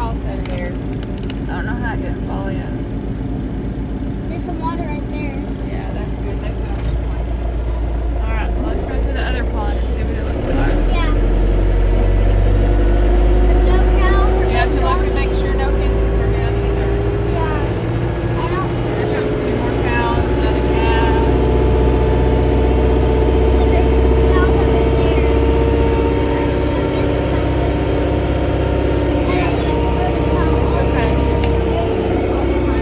house over there. I don't know how it didn't fall in. There's some water right there. Yeah, that's good. They found some places. Alright, so let's go to the other pond and see what it looks like. Yeah. There's no cows or You have to no look dogs. and make sure no fences are down either. Yeah. I don't see Here them. comes 2 more cows, another calf. And there's cows over there. There's some big spots. I don't know where the cows It's okay.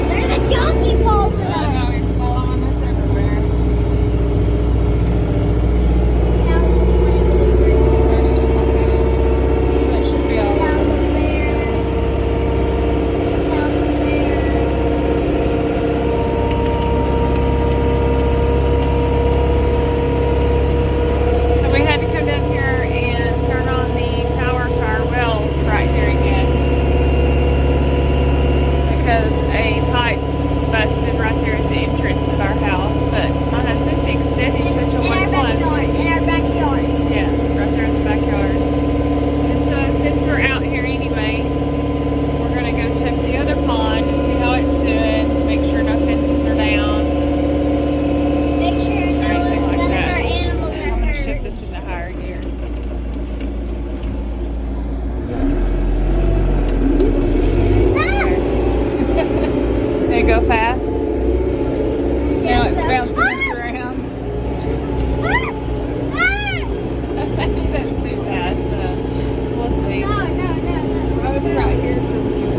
There's a donkey following I know, he's us. following us everywhere. Now we just want to get a drink. There's 2 more cows. That should be all of Cows them. up there. Cows up there. So we had to come down here and turn on the power to our well right here again because a pipe busted right there at the entrance of our house. But my husband fixed it. He's such a In our wonderful husband. backyard. In our backyard. Yes, right there in the backyard. And so since we're out here anyway, we're gonna go check the other pond and see how it's doing. Make sure no fences are down. Make sure anything like none of that. our animals I'm are gonna shift hurt. this into higher gear. They go fast. Now it's bouncing us around. Maybe that's too fast. We'll see. Oh, it's right here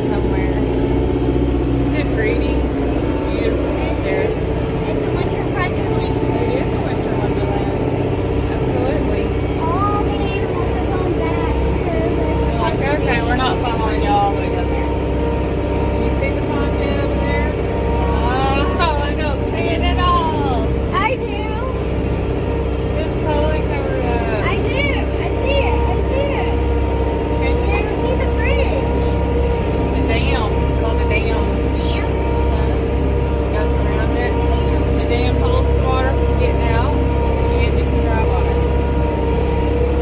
somewhere. Isn't it pretty? It's just beautiful up there. It's a winter wonderland. It is a winter wonderland. Absolutely. All the animals are going back. We're like, okay, we're not following y'all all the way down there. You see the pond yet over there? Oh, I don't see it at all. I do. It's totally covered up. I do. I see it. I see it. Can I you? can see the bridge. The dam. It's called the dam. Damn. Goes around it. The dam holds the water from getting out and you can drive on it.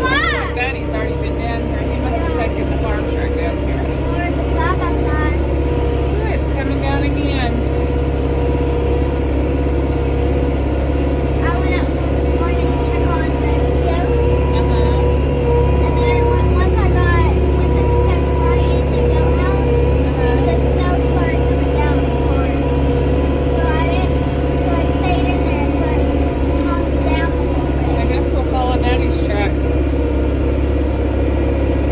Wow. Daddy's already been down here. He must have taken the farm truck down here. Or the side by side. Ooh, it's coming down again. I went outside this morning to check on the goats. Uh-huh. And then once I stepped right in the goat house, the snow started coming down hard. So I stayed in there until it calmed down a little I bit. guess we'll follow Daddy's tracks.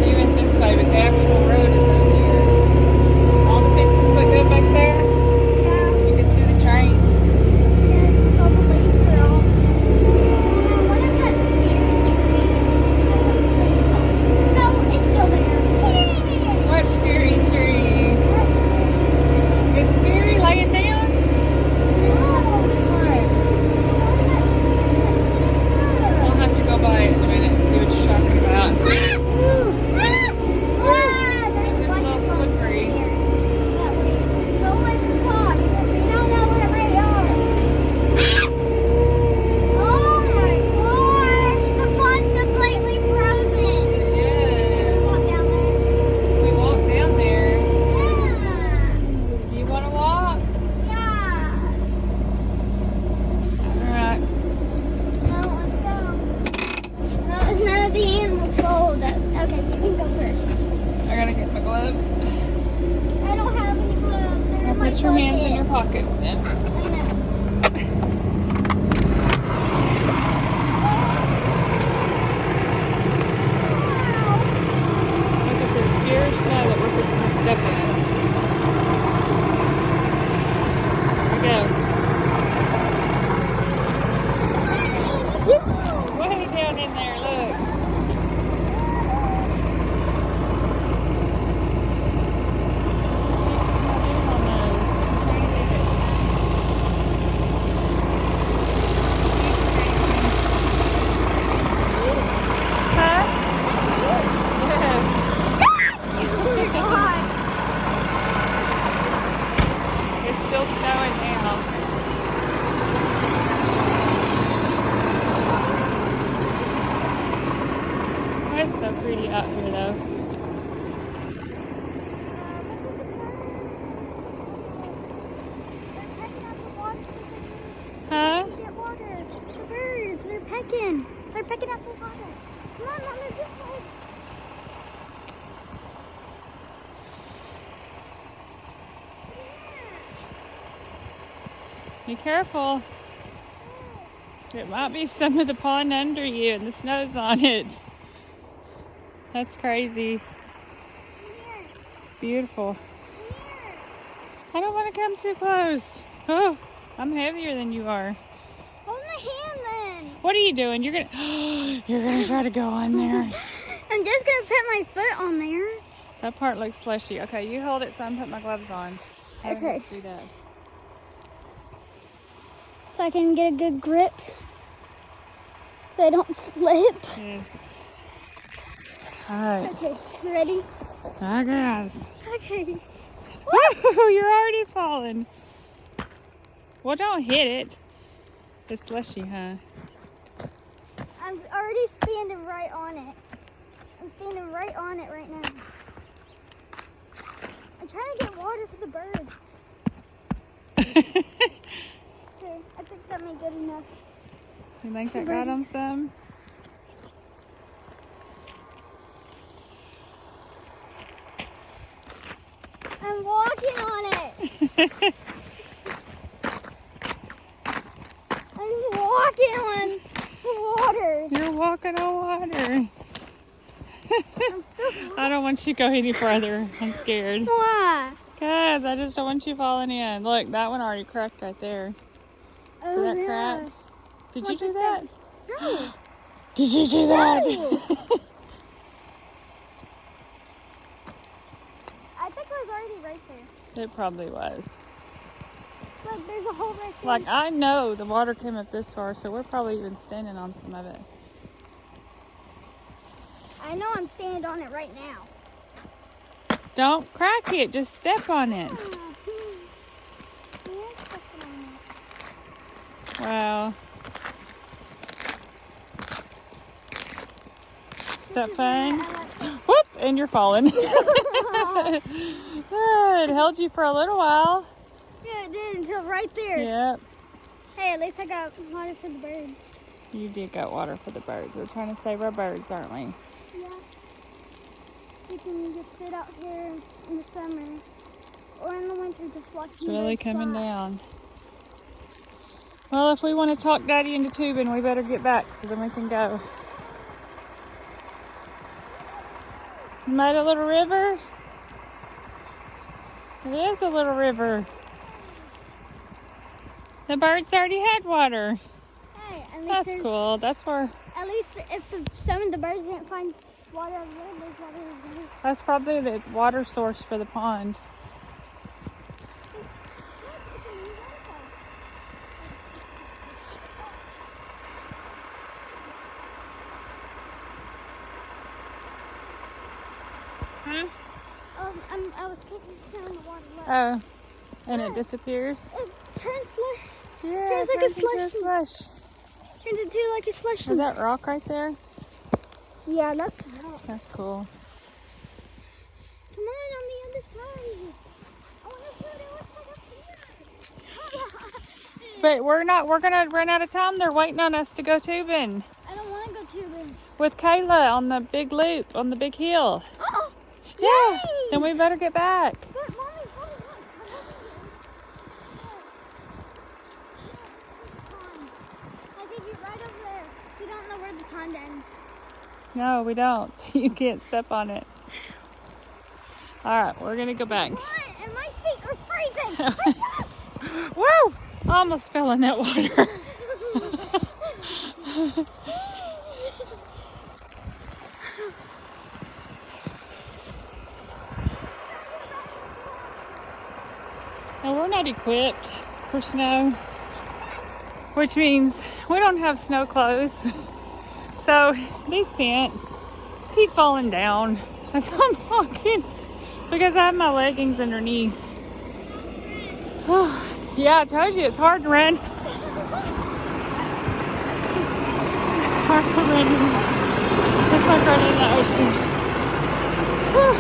He went this way, but the actual road is over here. All the fences look good back there. Yeah, You can see the train. yes, it's all the leaves are all. Oh, what is that scary tree? I don't think so. No, it's still there. Yay! What scary tree? It's scary laying down? Which one? We'll have to go by it in a minute and see what you're talking about. There's a bunch of It's a little frogs slippery. here. Go away from the pond. We don't know where they are. Oh my gosh! The pond's completely frozen. It is. We walk down there. We walk down there. Yeah. You want to walk? Yeah. Alright. No, let's go. None of the animals followed us. Okay, you can go first. I gotta get my gloves. I don't have any gloves. They're Now in my put your hands in your pocket. pockets then. I know. Look at this pure snow that we're fixing to step in. Here we go. Way down in there, look. Huh? Yes. It's still snowing now. It's so pretty out here though. Be careful. It might be some of the pond under you and the snow's on it. That's crazy. It's beautiful. I don't want to come too close. Oh, I'm heavier than you are. Hold my hand then. What are you doing? You're gonna try to go on there. I'm just gonna put my foot on there. That part looks slushy. Okay, you hold it so I'm putting my gloves on. Okay. Do that. So I can get a good grip. So I don't slip. Yes. All right. Okay, you ready? I guess. Okay. Woo! You're already falling. Well, don't hit it. It's slushy, huh? I'm already standing right on it. I'm standing right on it right now. I'm trying to get water for the birds. Okay, I think that made good enough. You think that got them some? I'm walking on it. I'm just walking on the water. You're walking on water. I don't want you to go any further. I'm scared. Why? Cause I just don't want you falling in. Look, that one already cracked right there. Oh, See that yeah. crack? Did you Want do this that? No. Did you do that? No. I think it was already right there. It probably was. Look, there's a hole right there. Like, I know the water came up this far, so we're probably even standing on some of it. I know I'm standing on it right now. Don't crack it, just step on it. Wow. Is that fun? Whoop! And you're falling. It held you for a little while. Yeah, it did until right there. Yep. Hey, at least I got water for the birds. You did got water for the birds. We're trying to save our birds, aren't we? Yeah. We can just sit out here in the summer or in the winter just watching. It's really birds coming fly. down. Well, if we want to talk Daddy into tubing, we better get back so then we can go. You made a little river? It is a little river. The birds already had water. Hey, at least That's there's- cool. That's where, At least if some of the birds didn't find water over there, there's water over there. that's probably the water source for the pond. Huh? I was kicking down the water. Look. Oh, and it disappears? It turns slush. Yeah, Turns it like a turns into slush. Turns into like a slush. Is that rock right there? Yeah, that's rock. That's cool. Come on the other side. I want to put it up here. But we're gonna run out of time. They're waiting on us to go tubing I don't want to go tubing. with Kayla on the big loop, on the big hill. Oh, Yeah, then we better get back. But Mommy, hold on. I think you're right over there. You don't know where the pond ends. No, we don't. So you can't step on it. All right, we're gonna go back. What? And my feet are freezing. Woo! I almost fell in that water. Now we're not equipped for snow, which means we don't have snow clothes. So these pants keep falling down as I'm walking because I have my leggings underneath. Yeah, I told you it's hard to run. It's hard to run. It's like running in the ocean. Whew.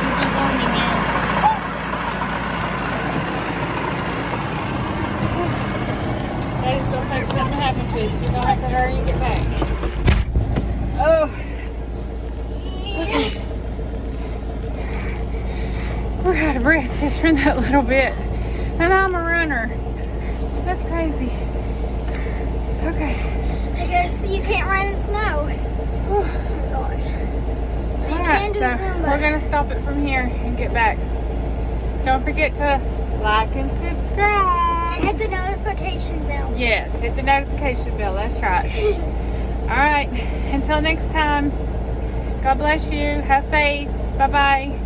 It'll be warm in there. Daddy's gonna think something happened to us. We're gonna have to hurry and get back. Oh. Okay. We're out of breath. just for that little bit. And I'm a runner. That's crazy. Okay. I guess you can't run in snow. Whew. Oh my gosh. You All can right, do so Zumba. we're going to stop it from here and get back. Don't forget to like and subscribe. Hit the notification bell. Yes, hit the notification bell. That's right. All right. Until next time, God bless you. Have faith. Bye-bye.